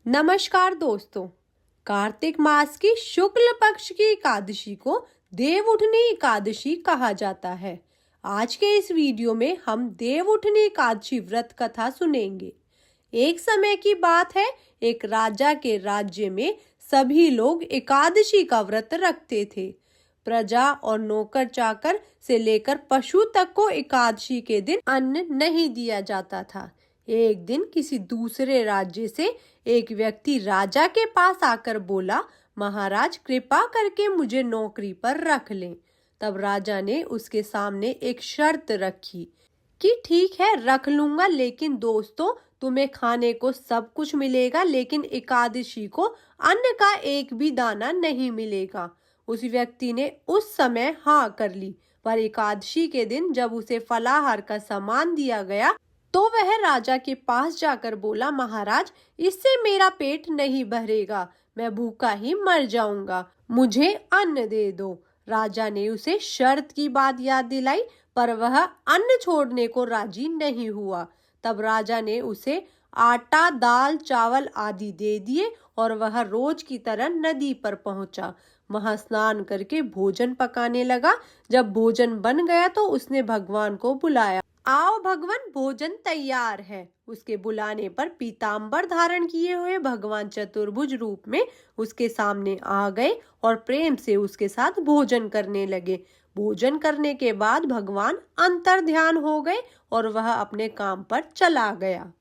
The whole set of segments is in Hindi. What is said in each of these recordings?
नमस्कार दोस्तों। कार्तिक मास की शुक्ल पक्ष की एकादशी को देवउठनी एकादशी कहा जाता है। आज के इस वीडियो में हम देवउठनी एकादशी व्रत कथा सुनेंगे। एक समय की बात है, एक राजा के राज्य में सभी लोग एकादशी का व्रत रखते थे। प्रजा और नौकर चाकर से लेकर पशु तक को एकादशी के दिन अन्न नहीं दिया जाता था। एक दिन किसी दूसरे राज्य से एक व्यक्ति राजा के पास आकर बोला, महाराज कृपा करके मुझे नौकरी पर रख लें। तब राजा ने उसके सामने एक शर्त रखी कि ठीक है रख लूंगा, लेकिन दोस्तों तुम्हें खाने को सब कुछ मिलेगा, लेकिन एकादशी को अन्न का एक भी दाना नहीं मिलेगा। उस व्यक्ति ने उस समय हाँ कर ली, पर एकादशी के दिन जब उसे फलाहार का सामान दिया गया तो वह राजा के पास जाकर बोला, महाराज इससे मेरा पेट नहीं भरेगा, मैं भूखा ही मर जाऊंगा, मुझे अन्न दे दो। राजा ने उसे शर्त की बात याद दिलाई, पर वह अन्न छोड़ने को राजी नहीं हुआ। तब राजा ने उसे आटा, दाल, चावल आदि दे दिए और वह रोज की तरह नदी पर पहुंचा। वहां स्नान करके भोजन पकाने लगा। जब भोजन बन गया तो उसने भगवान को बुलाया, आओ भगवान भोजन तैयार है। उसके बुलाने पर पीतांबर धारण किए हुए भगवान चतुर्भुज रूप में उसके सामने आ गए और प्रेम से उसके साथ भोजन करने लगे। भोजन करने के बाद भगवान अंतर ध्यान हो गए और वह अपने काम पर चला गया।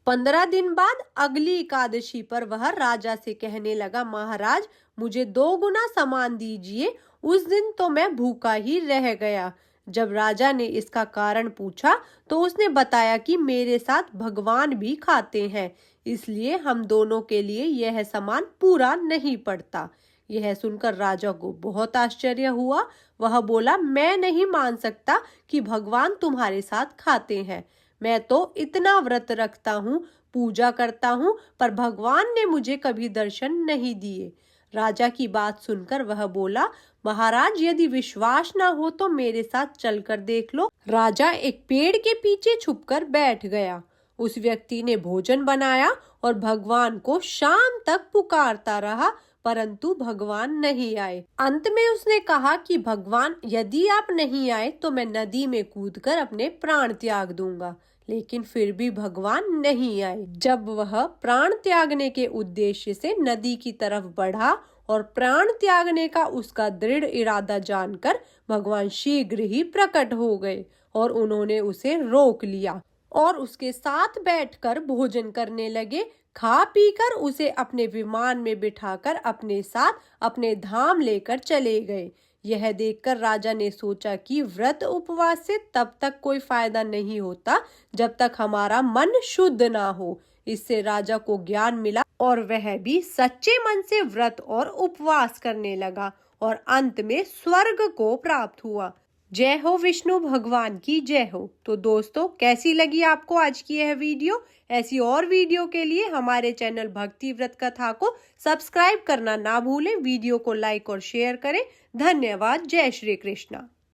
15 दिन बाद अगली एकादशी पर वह राजा से कहने लगा, महाराज मुझे 2 गुना सामान दीजिए, उस दिन तो मैं भूखा ही रह गया। जब राजा ने इसका कारण पूछा तो उसने बताया कि मेरे साथ भगवान भी खाते हैं, इसलिए हम दोनों के लिए यह सामान पूरा नहीं पड़ता। यह सुनकर राजा को बहुत आश्चर्य हुआ। वह बोला, मैं नहीं मान सकता कि भगवान तुम्हारे साथ खाते हैं। मैं तो इतना व्रत रखता हूँ, पूजा करता हूँ, पर भगवान ने मुझे कभी दर्शन नहीं दिए। राजा की बात सुनकर वह बोला, महाराज यदि विश्वास ना हो तो मेरे साथ चलकर देख लो। राजा एक पेड़ के पीछे छुपकर बैठ गया। उस व्यक्ति ने भोजन बनाया और भगवान को शाम तक पुकारता रहा, परंतु भगवान नहीं आए। अंत में उसने कहा कि भगवान यदि आप नहीं आए तो मैं नदी में कूदकर अपने प्राण त्याग दूंगा, लेकिन फिर भी भगवान नहीं आए। जब वह प्राण त्यागने के उद्देश्य से नदी की तरफ बढ़ा और प्राण त्यागने का उसका दृढ़ इरादा जानकर भगवान शीघ्र ही प्रकट हो गए और उन्होंने उसे रोक लिया और उसके साथ बैठकर भोजन करने लगे। खा पीकर उसे अपने विमान में बिठाकर अपने साथ अपने धाम लेकर चले गए। यह देखकर राजा ने सोचा कि व्रत उपवास से तब तक कोई फायदा नहीं होता जब तक हमारा मन शुद्ध ना हो। इससे राजा को ज्ञान मिला और वह भी सच्चे मन से व्रत और उपवास करने लगा और अंत में स्वर्ग को प्राप्त हुआ। जय हो विष्णु भगवान की जय हो। तो दोस्तों कैसी लगी आपको आज की यह वीडियो? ऐसी और वीडियो के लिए हमारे चैनल भक्ति व्रत कथा को सब्सक्राइब करना ना भूलें। वीडियो को लाइक और शेयर करें। धन्यवाद। जय श्री कृष्णा।